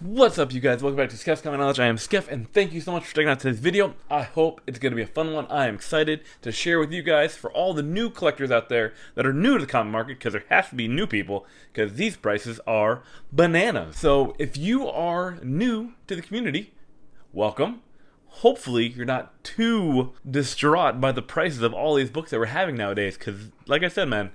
What's up, you guys? Welcome back to skeffscomicknowledge. I am Skeff, and thank you so much for checking out today's video. I hope it's going to be a fun one. I am excited to share with you guys for all the new collectors out there that are new to the comic market, because there has to be new people, because these prices are bananas. So if you are new to the community, welcome. Hopefully you're not too distraught by the prices of all these books that we're having nowadays, because like I said, man,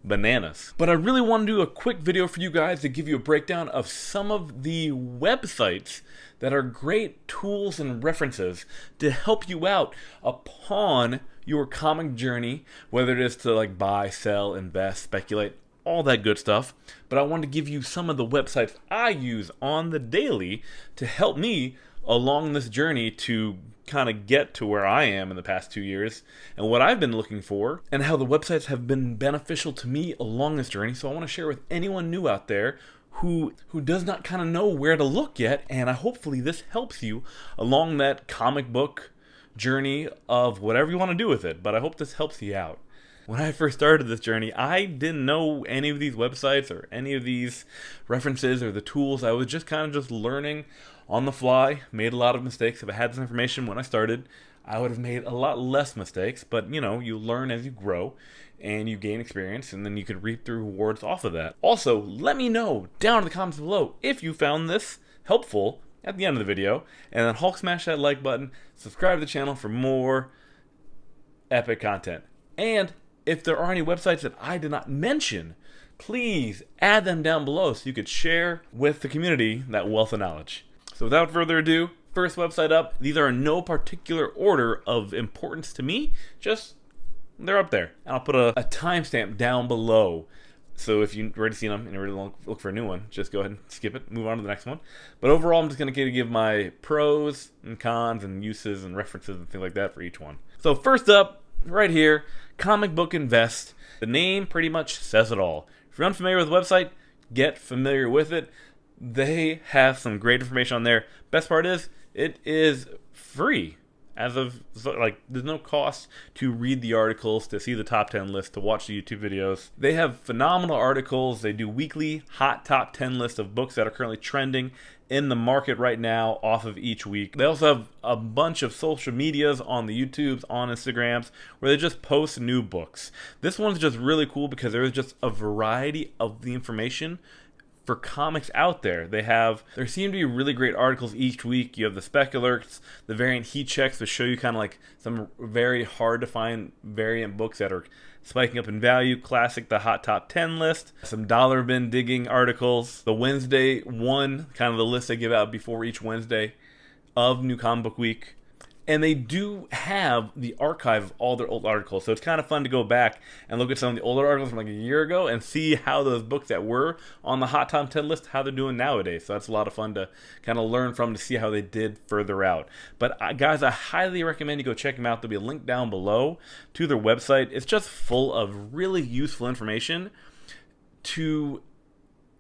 bananas. But I really want to do a quick video for you guys to give you a breakdown of some of the websites that are great tools and references to help you out upon your comic journey, whether it is to like buy, sell, invest, speculate, all that good stuff. But I want to give you some of the websites I use on the daily to help me along this journey to kind of get to where I am in the past 2 years and what I've been looking for and how the websites have been beneficial to me along this journey. So I want to share with anyone new out there who does not kind of know where to look yet, and hopefully this helps you along that comic book journey of whatever you want to do with it. But I hope this helps you out. When I first started this journey, I didn't know any of these websites or any of these references or the tools. I was just kind of just learning on the fly, made a lot of mistakes. If I had this information when I started, I would have made a lot less mistakes. But you know, you learn as you grow and you gain experience, and then you can reap the rewards off of that. Also, let me know down in the comments below if you found this helpful at the end of the video, and then Hulk smash that like button, subscribe to the channel for more epic content. And if there are any websites that I did not mention, please add them down below so you could share with the community that wealth of knowledge. So without further ado, first website up. These are in no particular order of importance to me, just they're up there. And I'll put a timestamp down below. So if you've already seen them and you really look for a new one, just go ahead and skip it, move on to the next one. But overall, I'm just going to give my pros and cons and uses and references and things like that for each one. So first up, right here, Comic Book Invest. The name pretty much says it all. If you're unfamiliar with the website, get familiar with it. They have some great information on there. Best part is, it is free. As of, like, there's no cost to read the articles, to see the top 10 list, to watch the YouTube videos. They have phenomenal articles. They do weekly hot top 10 lists of books that are currently trending in the market right now off of each week. They also have a bunch of social medias on the YouTubes, on Instagrams, where they just post new books. This one's just really cool because there is just a variety of the information for comics out there. There seem to be really great articles each week. You have the spec alerts, the variant heat checks to show you kind of like some very hard to find variant books that are spiking up in value. Classic, the hot top 10 list, some dollar bin digging articles, the Wednesday one, kind of the list they give out before each Wednesday of New Comic Book Week. And they do have the archive of all their old articles. So it's kind of fun to go back and look at some of the older articles from like a year ago and see how those books that were on the hot top 10 list, how they're doing nowadays. So that's a lot of fun to kind of learn from, to see how they did further out. But guys, I highly recommend you go check them out. There'll be a link down below to their website. It's just full of really useful information to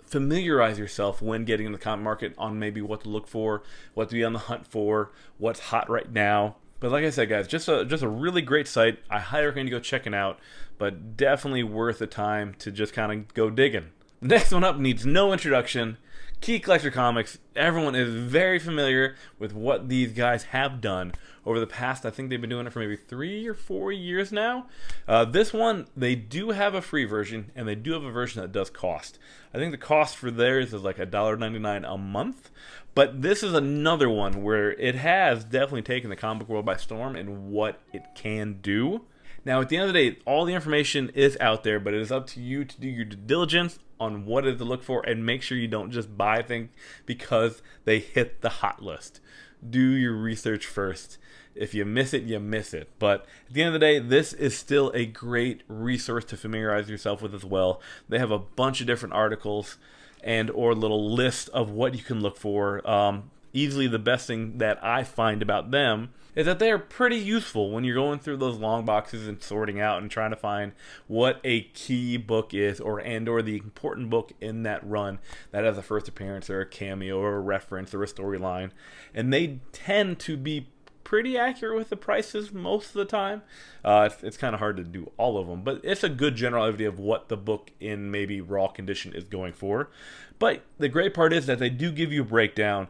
familiarize yourself when getting in the comic market on maybe what to look for, what to be on the hunt for, what's hot right now. But like I said, guys, just a really great site. I highly recommend you go checking out, but definitely worth the time to just kind of go digging. The next one up needs no introduction. Key Collector Comics. Everyone is very familiar with what these guys have done over the past, I think they've been doing it for maybe 3 or 4 years now. This one, they do have a free version, and they do have a version that does cost. I think the cost for theirs is like $1.99 a month. But this is another one where it has definitely taken the comic book world by storm and what it can do. Now, at the end of the day, all the information is out there, but it is up to you to do your due diligence on what it is to look for, and make sure you don't just buy things because they hit the hot list. Do your research first. If you miss it, you miss it. But at the end of the day, this is still a great resource to familiarize yourself with as well. They have a bunch of different articles and or little list of what you can look for. Easily the best thing that I find about them is that they are pretty useful when you're going through those long boxes and sorting out and trying to find what a key book is, or the important book in that run that has a first appearance or a cameo or a reference or a storyline. And they tend to be pretty accurate with the prices most of the time. It's kind of hard to do all of them, but it's a good general idea of what the book in maybe raw condition is going for. But the great part is that they do give you a breakdown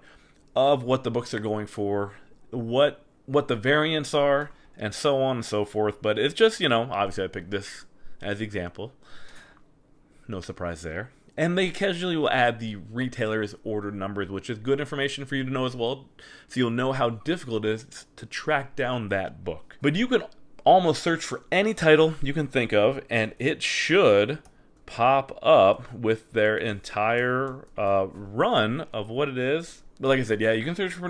of what the books are going for, what the variants are, and so on and so forth. But it's just, obviously I picked this as the example. No surprise there. And they occasionally will add the retailer's order numbers, which is good information for you to know as well, so you'll know how difficult it is to track down that book. But you can almost search for any title you can think of, and it should pop up with their entire run of what it is. But like I said, yeah, you can search for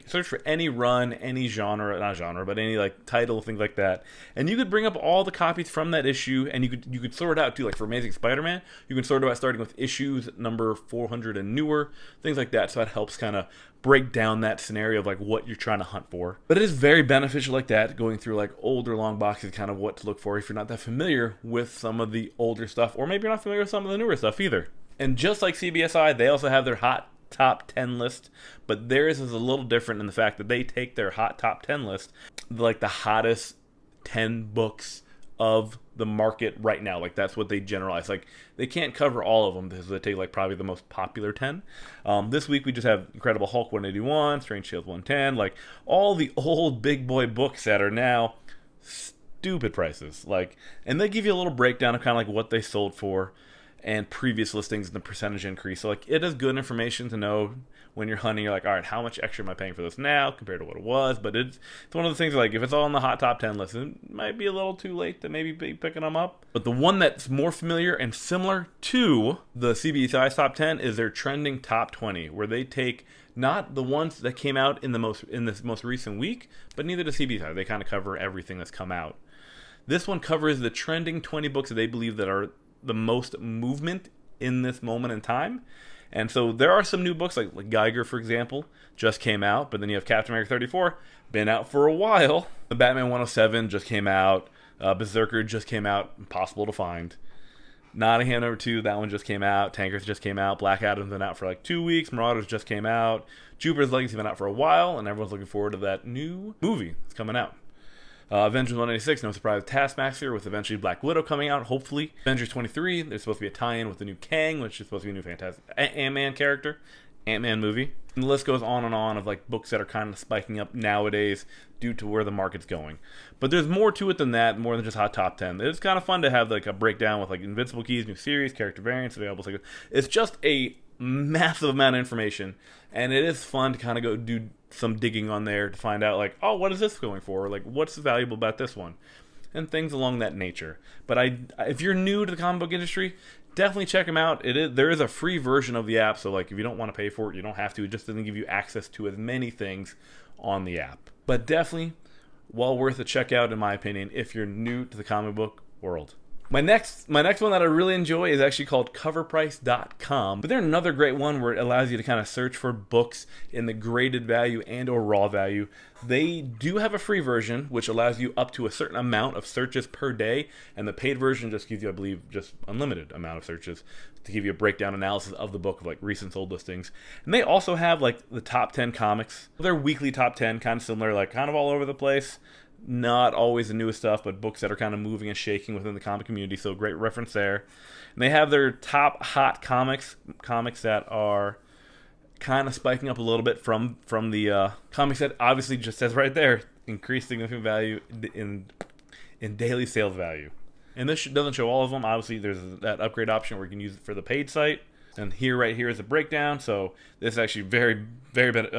search for any run, any genre, not genre, but any title, things like that, and you could bring up all the copies from that issue, and you could sort it out too. Like for Amazing Spider-Man, you can sort it out starting with issues number 400 and newer, things like that. So that helps kind of break down that scenario of what you're trying to hunt for. But it is very beneficial like that, going through older long boxes, kind of what to look for if you're not that familiar with some of the older stuff, or maybe you're not familiar with some of the newer stuff either. And just like CBSI, they also have their hot top 10 list, but theirs is a little different in the fact that they take their hot top 10 list, the hottest 10 books of the market right now. That's what they generalize. They can't cover all of them because they take probably the most popular 10. This week we just have Incredible Hulk 181, Strange Tales 110, all the old big boy books that are now stupid prices. And they give you a little breakdown of kind of what they sold for and previous listings and the percentage increase. So it is good information to know when you're hunting. You're all right, how much extra am I paying for this now compared to what it was? But it's one of the things if it's all on the hot top 10 list, it might be a little too late to maybe be picking them up. But the one that's more familiar and similar to the CBSI top 10 is their trending top 20, where they take not the ones that came out in this most recent week, but neither does CBSI. They kind of cover everything that's come out. This one covers the trending 20 books that they believe that are the most movement in this moment in time. And so there are some new books like Geiger, for example, just came out, but then you have Captain America 34, been out for a while. The Batman 107 just came out. Berserker just came out, impossible to find. Nottingham number 2, that one just came out. Tankers just came out. Black Adam's been out for 2 weeks. Marauders just came out. Jupiter's Legacy been out for a while, and everyone's looking forward to that new movie that's coming out. Avengers 186, no surprise, Taskmaster, with eventually Black Widow coming out, hopefully. Avengers 23, there's supposed to be a tie-in with the new Kang, which is supposed to be a new fantastic Ant-Man character, Ant-Man movie. And the list goes on and on of books that are kind of spiking up nowadays due to where the market's going. But there's more to it than that, more than just hot top 10. It's kind of fun to have a breakdown with Invincible Keys, new series, character variants available. It's just a massive amount of information, and it is fun to kind of go do some digging on there to find out oh, what is this going for? What's valuable about this one? And things along that nature. But if you're new to the comic book industry, definitely check them out. There is a free version of the app, so if you don't want to pay for it, you don't have to. It just doesn't give you access to as many things on the app. But definitely well worth a check out, in my opinion, if you're new to the comic book world. My next one that I really enjoy is actually called covrprice.com. But they're another great one where it allows you to kind of search for books in the graded value and or raw value. They do have a free version, which allows you up to a certain amount of searches per day. And the paid version just gives you, I believe, just unlimited amount of searches to give you a breakdown analysis of the book of recent sold listings. And they also have the top 10 comics. Their weekly top 10, kind of similar, kind of all over the place. Not always the newest stuff, but books that are kind of moving and shaking within the comic community, so great reference there. And they have their top hot comics that are kind of spiking up a little bit from the comics that obviously just says right there, increased significant value in daily sales value. And this doesn't show all of them. Obviously, there's that upgrade option where you can use it for the paid site. And right here is a breakdown, so this is actually very, very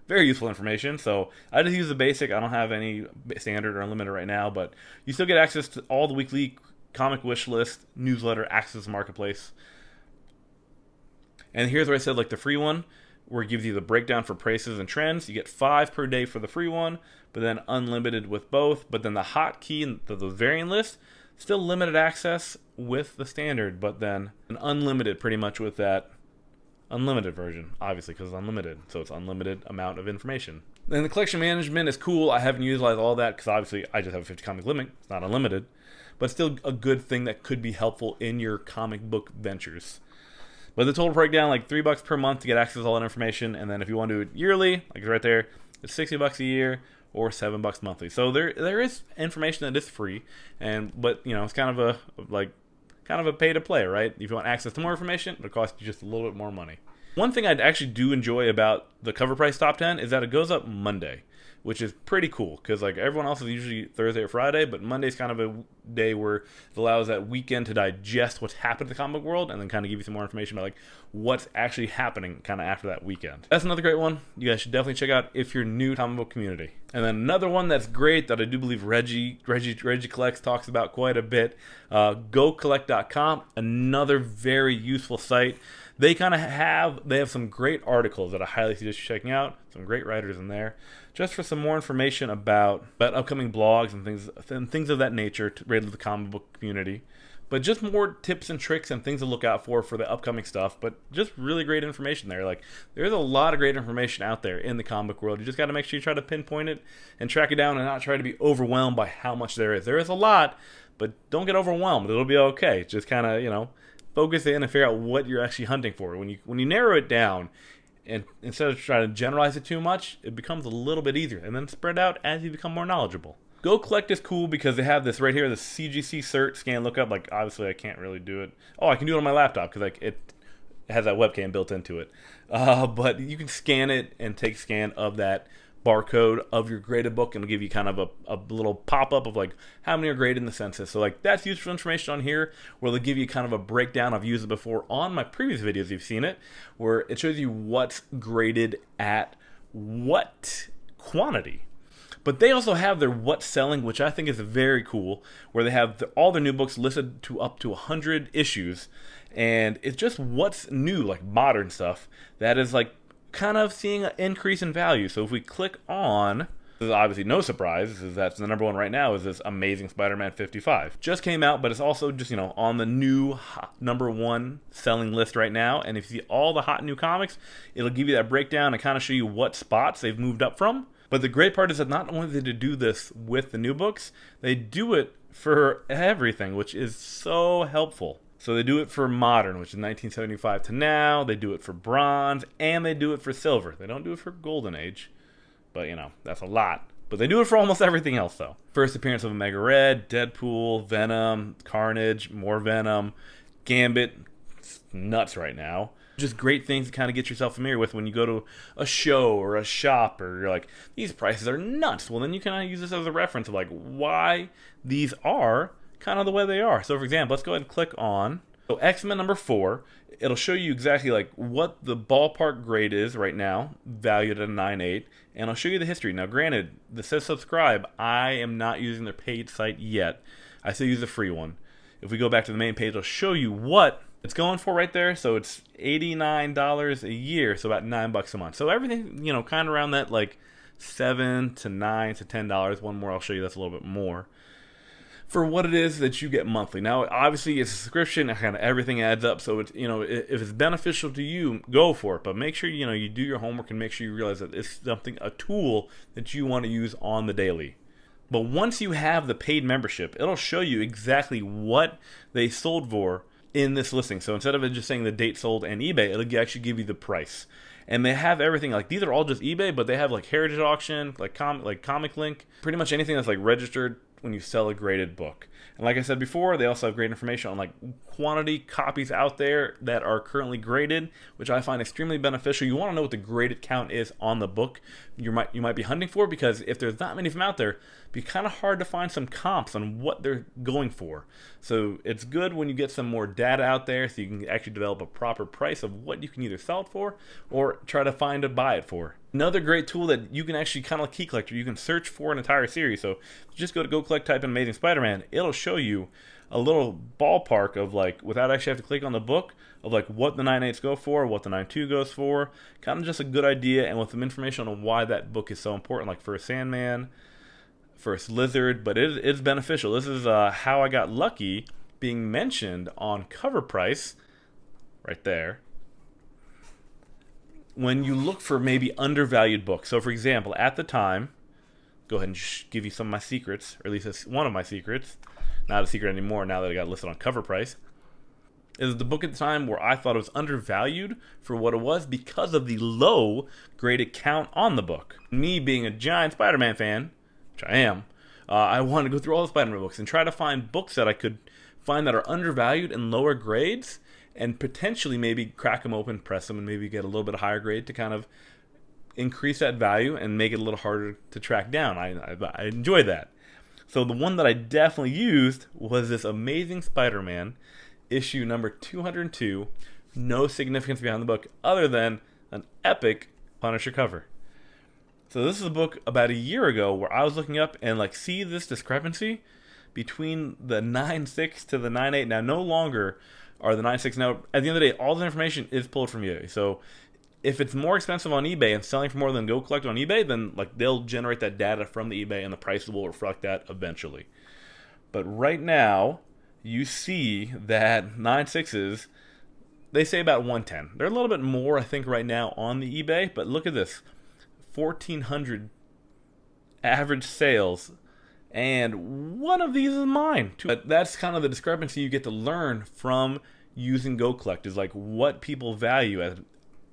very useful information. So I just use the basic. I don't have any standard or unlimited right now, but you still get access to all the weekly comic wish list, newsletter, access to marketplace. And here's where I said the free one, where it gives you the breakdown for prices and trends. You get 5 per day for the free one, but then unlimited with both. But then the hotkey and the variant list, still limited access with the standard, but then an unlimited pretty much with that unlimited version, obviously, because it's unlimited, so it's unlimited amount of information. Then the collection management is cool. I haven't utilized all that because obviously I just have a 50 comic limit. It's not unlimited, but still a good thing that could be helpful in your comic book ventures. But the total breakdown, $3 per month to get access to all that information, and then if you want to do it yearly, it's right there, It's $60 a year or $7 monthly. So there is information that is free, but it's kind of a pay to play, right? If you want access to more information, it'll cost you just a little bit more money. One thing I actually do enjoy about the Cover Price Top 10 is that it goes up Monday, which is pretty cool because like everyone else is usually Thursday or Friday, but Monday's kind of a day where it allows that weekend to digest what's happened in the comic book world and then kind of give you some more information about like what's actually happening kind of after that weekend. That's another great one you guys should definitely check out if you're new to the comic book community. And then another one that's great that I do believe Reggie Collects talks about quite a bit, GoCollect.com, another very useful site. They have some great articles that I highly suggest you checking out. Some great writers in there, just for some more information about upcoming blogs and things of that nature related to the comic book community. But just more tips and tricks and things to look out for the upcoming stuff. But just really great information there. Like there's a lot of great information out there in the comic book world. You just got to make sure you try to pinpoint it and track it down and not try to be overwhelmed by how much there is. There is a lot, but don't get overwhelmed. It'll be okay. Just kind of focus in and figure out what you're actually hunting for. When you narrow it down, and instead of trying to generalize it too much, it becomes a little bit easier, and then spread out as you become more knowledgeable. Go Collect is cool because they have this right here, the CGC cert scan lookup. Like obviously I can't really do it. Oh, I can do it on my laptop because like it has that webcam built into it. But you can scan it and take scan of that barcode of your graded book, and it'll give you kind of a little pop-up of like how many are graded in the census. So like that's useful information on here where they'll give you kind of a breakdown. I've used it before on my previous videos, you've seen it, where it shows you what's graded at what quantity. But they also have their what's selling, which I think is very cool, where they have all their new books listed to up to 100 issues, and it's just what's new, like modern stuff that is like kind of seeing an increase in value. So if we click on, this is obviously no surprise, that's the number one right now, is this Amazing Spider-Man 55. Just came out, but it's also just, on the new number one selling list right now. And if you see all the hot new comics, it'll give you that breakdown and kind of show you what spots they've moved up from. But the great part is that not only did they do this with the new books, they do it for everything, which is so helpful. So they do it for modern, which is 1975 to now. They do it for bronze, and they do it for silver. They don't do it for golden age, but that's a lot. But they do it for almost everything else, though. First appearance of Omega Red, Deadpool, Venom, Carnage, more Venom, Gambit. It's nuts right now. Just great things to kind of get yourself familiar with when you go to a show or a shop, or you're like, these prices are nuts. Well, then you kind of use this as a reference of like why these are kind of the way they are. So for example, let's go ahead and click on X-Men number 4. It'll show you exactly like what the ballpark grade is right now, valued at a 9.8, and I'll show you the history. Now granted, this says subscribe. I am not using their paid site yet. I still use the free one. If we go back to the main page, it'll show you what it's going for right there. So it's $89 a year, so about $9 a month. So everything, kind of around that like $7 to $9 to $10. One more, I'll show you that's a little bit more, for what it is that you get monthly. Now, obviously, it's a subscription, and kind of everything adds up. So, it's, if it's beneficial to you, go for it. But make sure, you do your homework and make sure you realize that it's a tool that you want to use on the daily. But once you have the paid membership, it'll show you exactly what they sold for in this listing. So instead of it just saying the date sold and eBay, it'll actually give you the price. And they have everything, like these are all just eBay, but they have like Heritage Auction, like Comic Link, pretty much anything that's like registered when you sell a graded book. And like I said before, they also have great information on like quantity copies out there that are currently graded, which I find extremely beneficial. You want to know what the graded count is on the book you might be hunting for, because if there's not many of them out there, it'd be kind of hard to find some comps on what they're going for. So it's good when you get some more data out there so you can actually develop a proper price of what you can either sell it for or try to find to buy it for. Another great tool that you can actually, kind of like Key Collector, you can search for an entire series. So just go to Go Collect, type in Amazing Spider-Man, it'll show you a little ballpark of like, without actually having to click on the book, of like what the 9.8s go for, what the 9.2 goes for, kind of just a good idea, and with some information on why that book is so important, like First Sandman, First Lizard. But it's beneficial. This is How I Got Lucky being mentioned on Cover Price right there when you look for maybe undervalued books. So for example, at the time, go ahead and give you some of my secrets, or at least it's one of my secrets. Not a secret anymore now that I got listed on Cover Price. It was the book at the time where I thought it was undervalued for what it was because of the low graded count on the book. Me being a giant Spider-Man fan, which I am, I wanted to go through all the Spider-Man books and try to find books that I could find that are undervalued and lower grades, and potentially maybe crack them open, press them, and maybe get a little bit higher grade to kind of increase that value and make it a little harder to track down. I enjoy that. So the one that I definitely used was this Amazing Spider-Man issue number 202. No significance behind the book other than an epic Punisher cover. So this is a book about a year ago where I was looking up and like see this discrepancy between the 9.6 to the 9.8. Now no longer are the 9.6. Now at the end of the day, all the information is pulled from eBay. So if it's more expensive on eBay and selling for more than Go Collect on eBay, then like they'll generate that data from the eBay and the price will reflect that eventually. But right now, you see that 9.6s, they say about 110. They're a little bit more, I think, right now on the eBay, but look at this. 1,400 average sales, and one of these is mine. But that's kind of the discrepancy you get to learn from using Go Collect, is like what people value as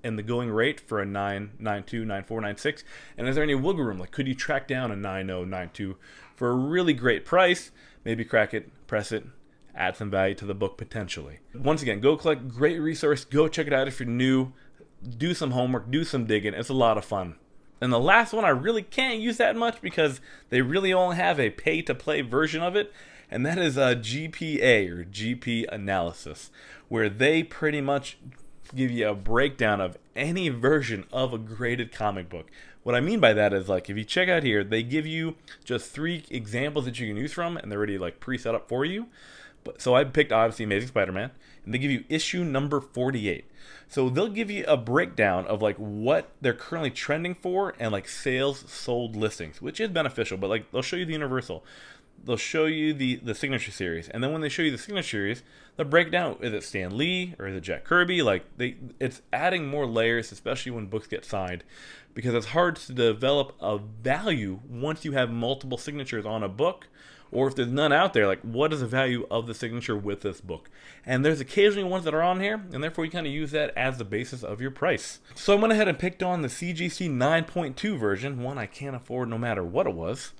and the going rate for a 9, 9.2, 9.4, 9.6, and is there any wiggle room? Like, could you track down a 9.0, 9.2 for a really great price? Maybe crack it, press it, add some value to the book potentially. Once again, Go Collect, great resource. Go check it out if you're new. Do some homework, do some digging. It's a lot of fun. And the last one I really can't use that much because they really only have a pay-to-play version of it, and that is a GPA, or GP analysis, where they pretty much give you a breakdown of any version of a graded comic book. What I mean by that is, like, if you check out here, they give you just 3 examples that you can use from, and they're already like pre-set up for you. But so I picked obviously Amazing Spider-Man, and they give you issue number 48. So they'll give you a breakdown of like what they're currently trending for and like sales sold listings, which is beneficial. But like they'll show you the Universal, they'll show you the Signature Series, and then when they show you the Signature Series, they'll break down, is it Stan Lee or is it Jack Kirby? Like it's adding more layers, especially when books get signed, because it's hard to develop a value once you have multiple signatures on a book, or if there's none out there, like what is the value of the signature with this book? And there's occasionally ones that are on here, and therefore you kind of use that as the basis of your price. So I went ahead and picked on the CGC 9.2 version, one I can't afford no matter what it was.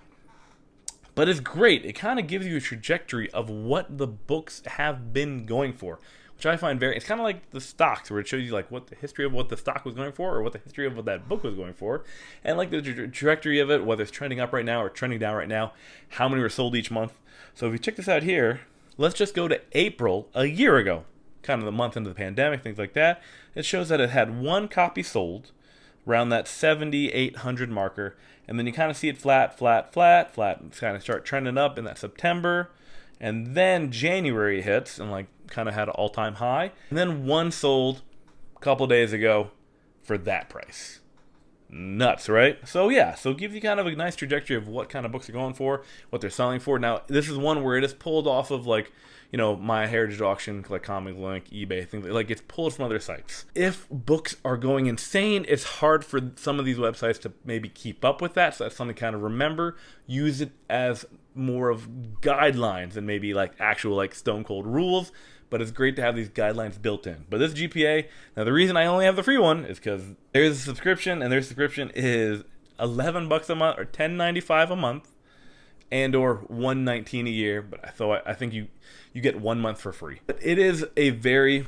But it's great. It kind of gives you a trajectory of what the books have been going for, which I find it's kind of like the stocks, where it shows you like what the history of what the stock was going for, or what the history of what that book was going for, and like the trajectory of it, whether it's trending up right now or trending down right now, how many were sold each month. So if you check this out here, let's just go to April a year ago, kind of the month into the pandemic, things like that. It shows that it had 1 copy sold around that 7,800 marker, and then you kind of see it flat, it's kind of start trending up in that September, and then January hits and like kind of had an all-time high, and then 1 sold a couple days ago for that price. Nuts, right? So yeah, so it gives you kind of a nice trajectory of what kind of books are going for, what they're selling for. Now this is one where it is pulled off of like, you know, My Heritage Auction, like Comic Link, eBay, things like it's pulled from other sites. If books are going insane, it's hard for some of these websites to maybe keep up with that. So that's something to kind of remember. Use it as more of guidelines and maybe like actual like stone cold rules. But it's great to have these guidelines built in. But this GPA, now the reason I only have the free one is because there's a subscription, and their subscription is $11 a month or $10.95 a month, and or $119 a year. But I think you get 1 month for free. But it is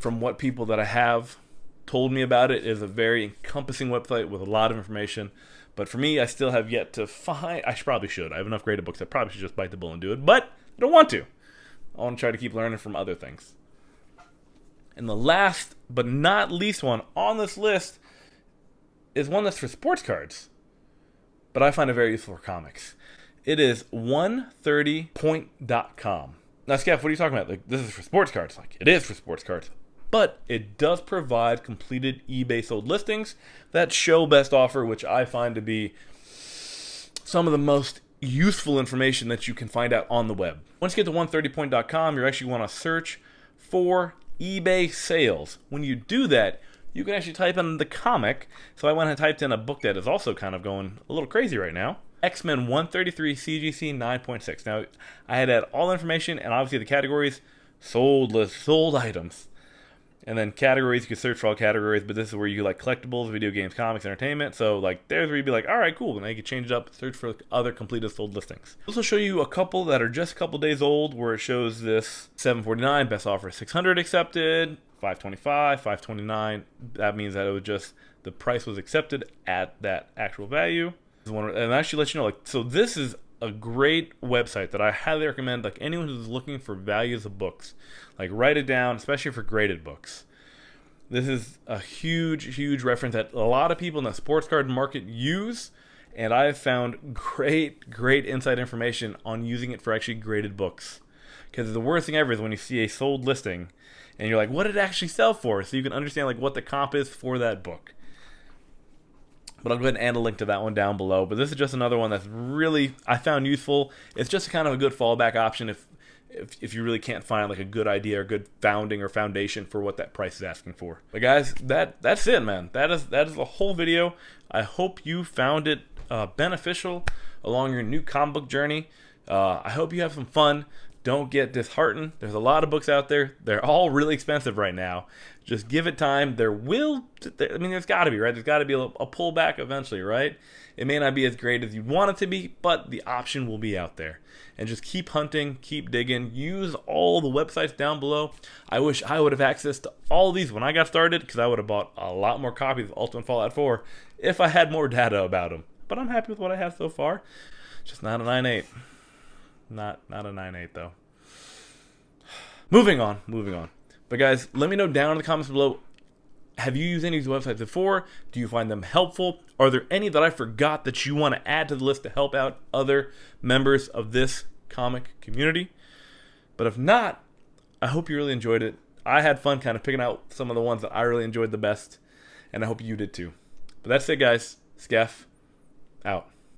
from what people that I have told me about it, is a very encompassing website with a lot of information. But for me, I still have yet to find. I probably should. I have enough graded books. I probably should just bite the bullet and do it, but I don't want to. I want to try to keep learning from other things. And the last but not least one on this list is one that's for sports cards, but I find it very useful for comics. It is 130point.com. Now, Skeff, what are you talking about? Like, this is for sports cards. Like, it is for sports cards, but it does provide completed eBay sold listings that show best offer, which I find to be some of the most useful information that you can find out on the web. Once you get to 130point.com, you actually want to search for eBay sales. When you do that, you can actually type in the comic. So I went and typed in a book that is also kind of going a little crazy right now. X-Men 133 CGC 9.6. Now, I had all the information and obviously the categories, sold items. And then categories, you can search for all categories, but this is where you like collectibles, video games, comics, entertainment. So like there's where you'd be like, all right, cool. And now you can change it up, search for other completed sold listings. This will show you a couple that are just a couple days old, where it shows this $749, best offer 600 accepted, 525, 529. That means that it was just, the price was accepted at that actual value. And actually let you know, like, so this is a great website that I highly recommend, like anyone who's looking for values of books. Like write it down, especially for graded books. This is a huge reference that a lot of people in the sports card market use, and I have found great inside information on using it for actually graded books. Because the worst thing ever is when you see a sold listing and you're like, what did it actually sell for? So you can understand like what the comp is for that book. But I'll go ahead and add a link to that one down below. But this is just another one that's really, I found useful. It's just kind of a good fallback option if you really can't find like a good idea or good founding or foundation for what that price is asking for. But guys, that's it, man. That is the whole video. I hope you found it beneficial along your new comic book journey. I hope you have some fun. Don't get disheartened. There's a lot of books out there. They're all really expensive right now. Just give it time. There's got to be, right? There's got to be a pullback eventually, right? It may not be as great as you want it to be, but the option will be out there. And just keep hunting, keep digging. Use all the websites down below. I wish I would have access to all these when I got started, because I would have bought a lot more copies of Ultimate Fallout 4 if I had more data about them. But I'm happy with what I have so far. Just not a 9.8. Not a 9.8 though. Moving on. But guys, let me know down in the comments below, have you used any of these websites before? Do you find them helpful? Are there any that I forgot that you want to add to the list to help out other members of this comic community? But if not, I hope you really enjoyed it. I had fun kind of picking out some of the ones that I really enjoyed the best, and I hope you did too. But that's it, guys. Skeff out.